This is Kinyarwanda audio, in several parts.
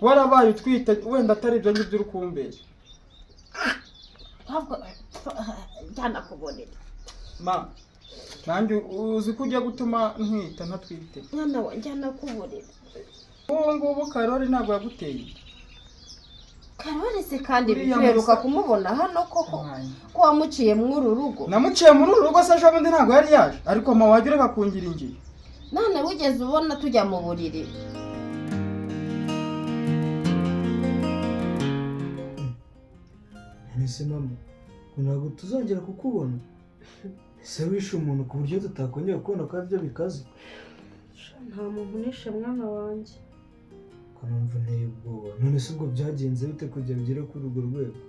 warabaye utwite wenda atari ibyo ngibyo uri kumbera. Ntabwo njyana kubonera. Ma nanjye uzi ko ujya gutuma ntwita ntatwite. Mwana wa njyana kubonera. Ubu ngubu Karori ntabwo yaguteye. Karori se kandi biheruka kumubona hano koko ko wamuciye muri uru rugo. Namuciye muri uru rugo se ejo bundi ntabwo yari yaje, ariko mama wagira akakungira ingiye. None wigeze ubona tujya mu buriri? Ese mama, ntabwo tuzongera kukubona. Ese wishe umuntu ku buryo tutakongera kubona ko aribyo bikaze? Nta muntu nishe mwana wanjye. Ko numva nteye ubwoba. None se ubwo byagenze bite kugira ugere kuri urwo rwego?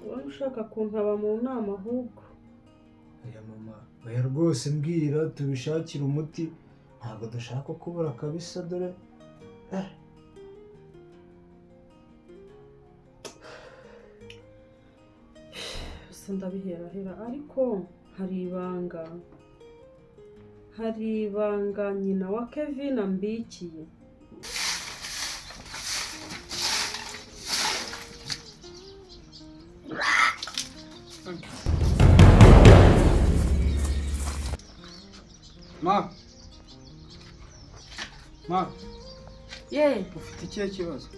Wowe ushaka kuntaba mu nama ahubwo. Oya mama, oya rwose mbwira tubishakire umuti. Ntabwo dushaka kubura kabisa dore. Ndabiherahera ariko hari ibanga nyina wa Kevin ambikiye. Ma Ye ufite ikihe kibazo?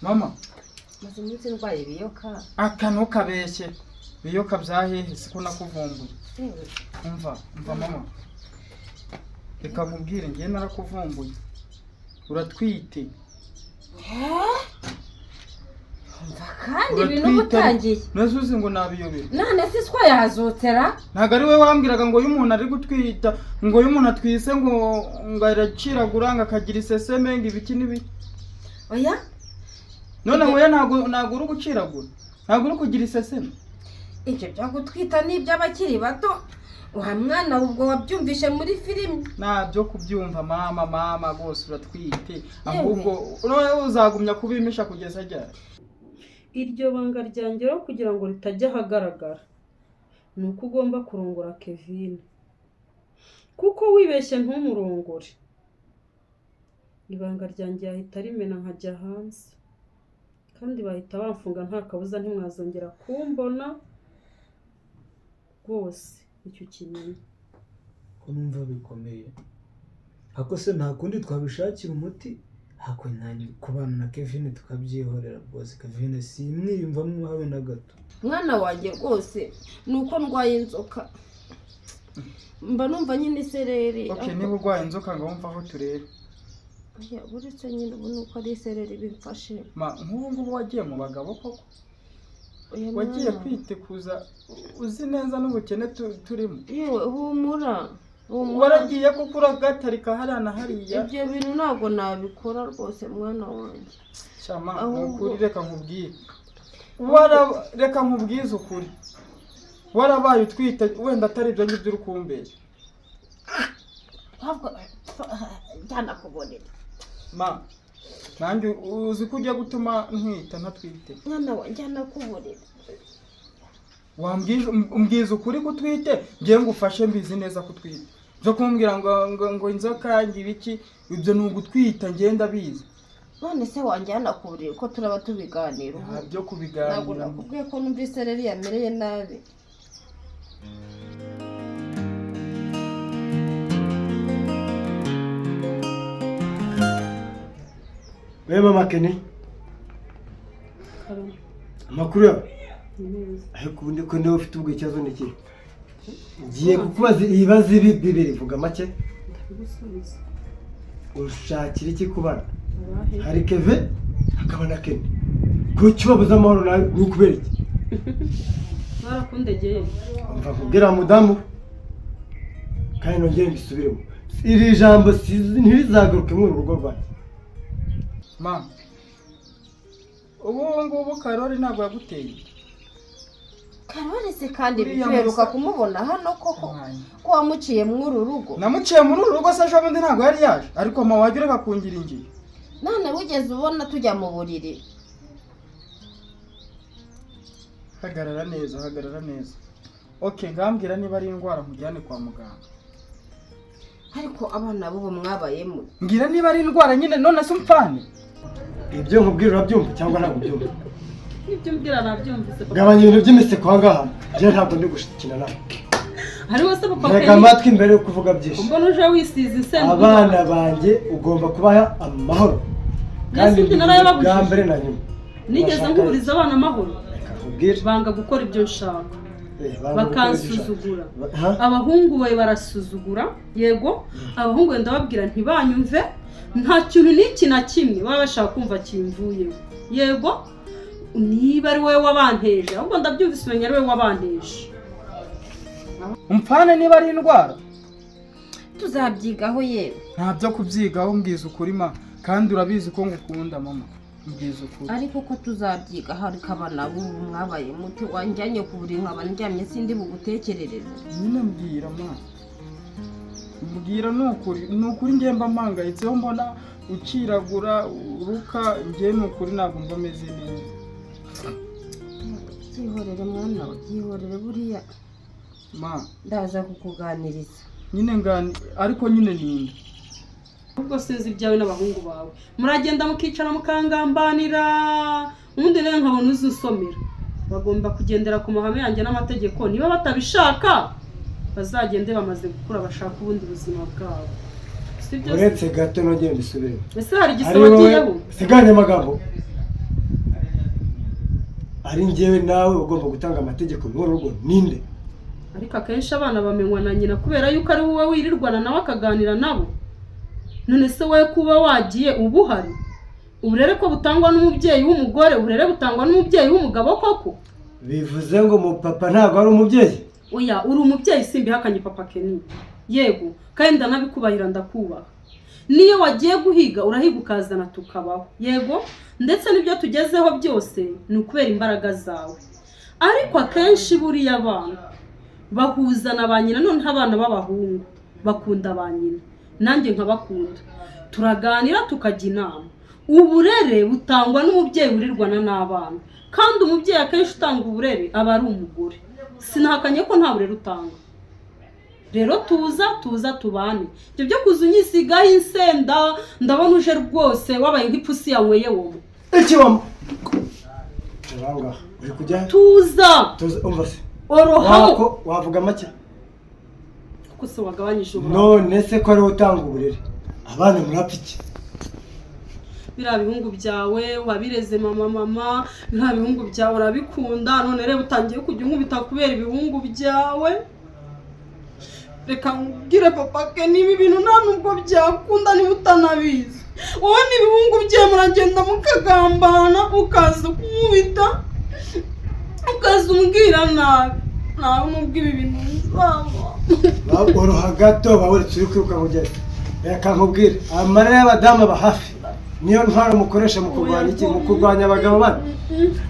Mama maze iminsi ndwaye ibiyoka. Akantu kabeshye biyoka byahehe siko nakuvumbuye. Umva mama, reka nkubwire ngiye narakuvumbuye uratwite. Kandi ibintu butangiye nazuze ngo nabiyobera. None se siko yazotera? Ntago ari we wambwiraga ngo y'umuntu ari gutwita, ngo y'umuntu atwise ngo araciragura ngo akagira iseseme ngo ibiki nibi. Oya none wowe ntago uri guciragura, ntago uri kugira iseseme. Ibyo byo gutwita ni iby'abakiri bato. Wa mwana ubwo wabyumvishe muri filime? Ntabyo kubyumva mama rwose uratwite, ahubwo none uzagumya kubimisha kugeza ryari? Iryo banga ryanjye rero kugira ngo ritajya ahagaragara ni uko ugomba kurongora Kevin, kuko wibeshye ntumurongore ibanga ryanjye yahita rimena nkajya hanze, kandi bahita bamfunga nta kabuza, ntimwazongera kumbona rwose. Icyo kinini ko numva bikomeye. Hako se nta kundi twabishakira umuti? Hako nani kubana na Kevin tukabyihorera rwose. Kevin simwiyumvamo habe na gato. Mwana wanjye rwose nuko ndwaye inzoka, mba numva nyine isereri. Okay, niba urwaye inzoka ngo wumva aho turebe. Oya buretse nyine ubu nuko ari isereri bimfashe. Nk'ubu ngubu wagiye mu bagabo koko? Wagiye kwitekuza uzi neza n'ubukene turimo? Yewe humura. Waragiye kuko uragatarika hariya na hariya. Ibyo bintu ntabwo nabikora rwose mwana wanjye. Shama ukuri reka nkubwire. Reka nkubwize ukuri. Warabaye utwite wenda atari ibyo ngibyo uri kumbera. Ntabwo njyana kubonera. Nanjye uzi ko ujya gutuma ntwita ntatwite. Mwana wa njyana kubonera. Umbwiza ukuri kutwite, ngiye ngufashe mbizi neza kutwite. Byo kumbwira ngo inzoka ngibiki, ibyo ni ugutwita ngenda bizi. None se wanjyana kuburira ko turaba tubiganira? Byo kubiganira. Ntabwo nakubwiye ko numva isereri yamereye nabi. Wewe mama Kenny? Amakuru yawe? Ariko ubundi ko ndiho ufite ubwo ikibazo n'iki? Ngiye kukubaza ibibazo bibiri, vuga make. Ndagusubiza. Ushakira iki kubana? Hari Kevin hakaba na Kenny. Ko kibabuza amahoro nawe n'ukubera iki? Barakundegeye. Umva kubwira mudamu. Kandi nongeye mbisubiremo. Iri jambo ntirizagaruke mu rugo rwanjye. Mama, ubu ngubu Karori ntabwo yaguteye. Karori se kandi biheruka kumubona hano koko ko wamuciye muri uru rugo. Namuciye muri uru rugo se ejo bundi ntabwo yari yaje, ariko mama wagira akakungira ingiye. None wigeze ubona tujya mu buriri? Hagarara neza. Okay, ngambwira niba ari indwara nkujyane kwa muganga. ariko abana b'ubu mwabayemo mbwira niba ari indwara nyine none se umfane ibyo nkubwira urabyumva cyangwa ntabwo ubyumva ibyo mbwira nabyumvise papa gabanya ibintu by'imiseko aha ngaha njyewe ntabwo ndi gukina nawe hariho se papa ntega amatwi mbere yo kuvuga byinshi mbona uje wisize insenda abana banjye ugomba kubaha amahoro kandi bwa mbere na nyuma nigeze nkuburiza abana amahoro nkubwire banga gukora ibyo nshaka bakansuzugura abahungu bawe barasuzugura yego abahungu wenda babwira ntibanyumve nta kintu n'iki na kimwe baba bashaka kumva kimvuyeho yego niba ari wowe wabanteje ahubwo ndabyumvise umenya ari wowe wabanteje umfane niba ari indwara tuzabyigaho yewe ntabyo kubyigaho mbwiza ukuri ma kandi urabizi ko ngukunda mama mbwiza ukuri ariko ko tuzabyiga hari kabana b'ubu mwabaye muti wanjyanye ku buriri nkaba ndyamye sindi bugutekerereze nyine mbwira ma mbwira ni ukuri njye mba mpangayitseho mbona ukiragura uruka njye ni ukuri ntabwo mba meze neza byihorere mwana we byihorere buriya ma ndaza kukuganiriza nyine ariko nyine ninde ubwo sinzi ibyawe n'abahungu bawe muragenda mukicara mukangambanira ubundi rero nkabona uzusomera bagomba kugendera ku mahame yanjye n'amategeko niba batabishaka bazagende bamaze gukura bashaka ubundi buzima bwabo uretse gato nongere mbisubire ese hari igisabo kiyeho sigane amagambo ari njyewe nawe ugomba gutanga amategeko muri rugo ninde ariko akenshi abana bamenywa na nyina kubera yuko ari wowe wirirwana nawe akaganira nabo none se wowe kuba wagiye ubuhari uburere ko butangwa n'umubyeyi w'umugore uburere butangwa n'umubyeyi w'umugabo koko bivuze ngo umupapa ntabwo ari umubyeyi oya uri umubyeyi simbihakanye papa Kenny yego kandi ndanabikubahira ndakubaha niyo wagiye guhiga urahiga ukazana tukabaho yego ndetse n'ibyo tugezeho byose ni ukubera imbaraga zawe ariko akenshi buriya abana bahuzana ba nyina none abana b'abahungu bakunda ba nyina nanjye nkabakunda turaganira tukajya inama uburere butangwa n'umubyeyi urirwana n'abana kandi umubyeyi akenshi utanga uburere aba ari umugore sinahakanye ko nta burere utanga rero tuza tubane ibyo byo kuza unyisigaho insenda ndabona uje rwose wabaye nk'ipusi yanyweye wowe iki wamo uri kujya tuza umva se orohaho wavuga make kuko se wagabanyije uburere none se ko ari utanga uburere abana murapfa iki biriya bihungu byawe wabireze mama biriya bihungu byawe urabikunda none rero utangiye kujya unkubita kubera ibihungu byawe reka nkubwire papa Kenny ibi bintu nta nubwo byakunda niba utanabizi wowe n'ibihungu byawe muragenda mukagambana ukaza kunkubita ukaza umbwira nabi nawe nubwo ibi bintu bizaba oroha gato baweretse uri kwiruka nkugeze reka nkubwire amarira y'abadamu aba hafi niyo ntwaro mukoresha mu kurwanya iki mu kurwanya abagabo bane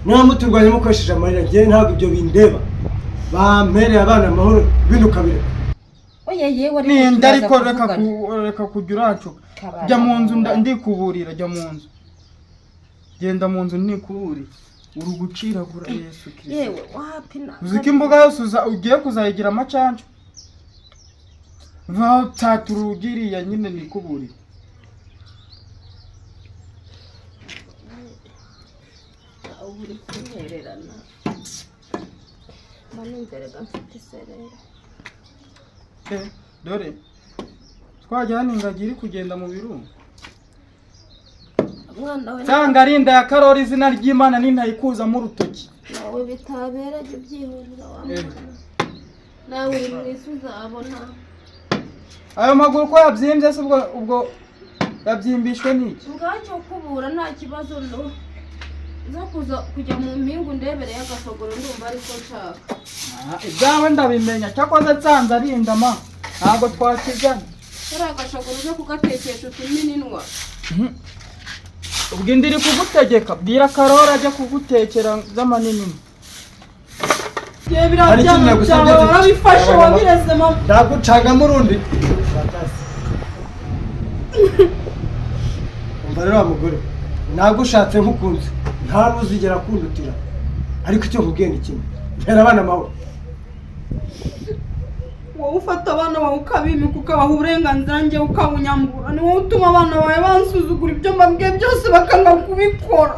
niba muturwanya mukoresheje amarira njyewe ntabwo ibyo bindeba bampereye abana amahoro bino kabiri oya yewe ninde ariko reka kujya urancuka jya mu nzu ndikuburira jya mu nzu genda mu nzu ndikuburira uri guciragura Yesu Kristo yewe wapi na uzi ko imbuga yose ugiye kuzayigira amacancu vataturugiriya nyine ndikuburira uri kunyererana manumveraga mfite isereri dore twajyana ingagi iri kugenda mu birunga mwana we nsanga ari inda ya Karori izina ry'Imana nintayikuzamo urutoki nawe bitabera jya ubyihurira wa mwana nawe uri mwisi uzabona ayo maguru ko yabyimbye se ubwo yabyimbishwe n'iki ngacyo kubura nta kibazo no zo kujya mu mpingu ndebere y'agasogoro ndumva ariko nshaka ibyawe ndabimenya cyakoze nsanze ari indama ntabwo twakizana kari agashogoro uje kugatekesha utumininwa ubwo indi iri kugutegeka bwira Karori ajya kugutekera z'amanini hari ikintu nagusabye warabifashe wabireze mama ndagucangamo urundi umva rero wa mugore nagushatse nkukunze nta n'uzigera akundutira ariko icyo nkubwiye ni kimwe ntera abana amahoro wowe ufata abana bawe ukabimika ukabaha uburenganzira njye ukabunyambura, ni wowe utuma abana bawe bansuzugura ibyo mbabwiye byose bakanga kubikora.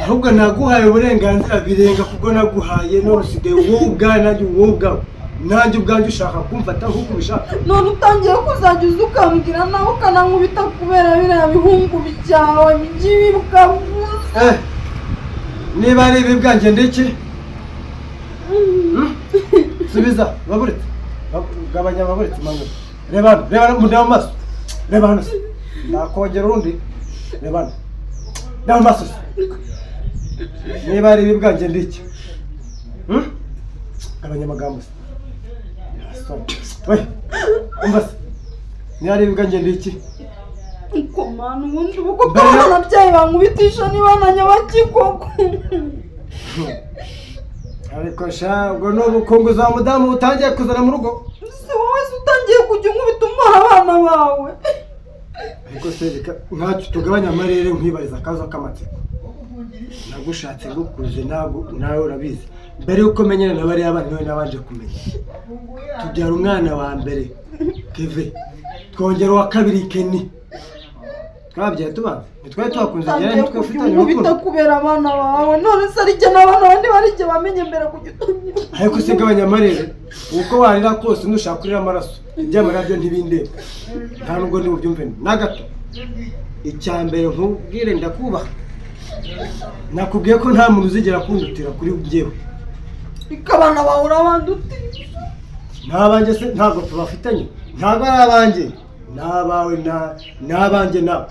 ahubwo naguhaye uburenganzira birenga kubwo naguhaye, none usigaye wowe ubwawe nanjye wowe ubwawe nanjye ubwanjye ushaka kumfata nk'uko ubishaka. None utangiye kuzajya uza ukambwira nawe ukanankubita kubera biriya bihungu byawe by'ibibwa gusa. Niba ari ibi bwanjye ndeke subiza baburetse, gabanya baburetse mangu. Reba hano mu maso, reba hano se nakongera urundi, reba hano reba amaso se. Niba ari ibi bwanjye ndeke gabanya amagambo se. We umva se, niba ari ibi bwanjye ndeke Komana ubundi uko abana ababyeyi bankubitisha niba na nyabakikoko. ariko sha ubwo ni ubukungu za mudamu utangiye kuzana mu rugo. Si wowe se utangiye kujya unkubita umuha abana bawe. ariko se reka ntacyo tugabanya amarere nkwibariza akazo k'amatsiko. Nagushatse ngukuze nawe urabizi, mbere yuko menyana na bariya bana niwe nabanje kumenya. Tubyara umwana wa mbere Keve, twongera uwa kabiri Keni, twabyaye tubanze ntitwari tuhakunze njyewe ntitwafitanye urukundo kubera abana bawe, none se ari jye n'abana bandi barijye bamenye mbere kugitangira. ariko se gabanya amarere, uko warira kose nushaka kurira amaraso iby'amarira byo ntibindeba, nta nubwo ndi bubyumve na gato. Icya mbere nkubwire ndakubaha, nakubwiye ko nta muntu uzigera kundutira kuri njyewe. Ikabana bawe urabandutisha. N'abanjye se ntabwo tubafitanye, ntabwo ari abanjye, n'abawe n'abanjye nawe.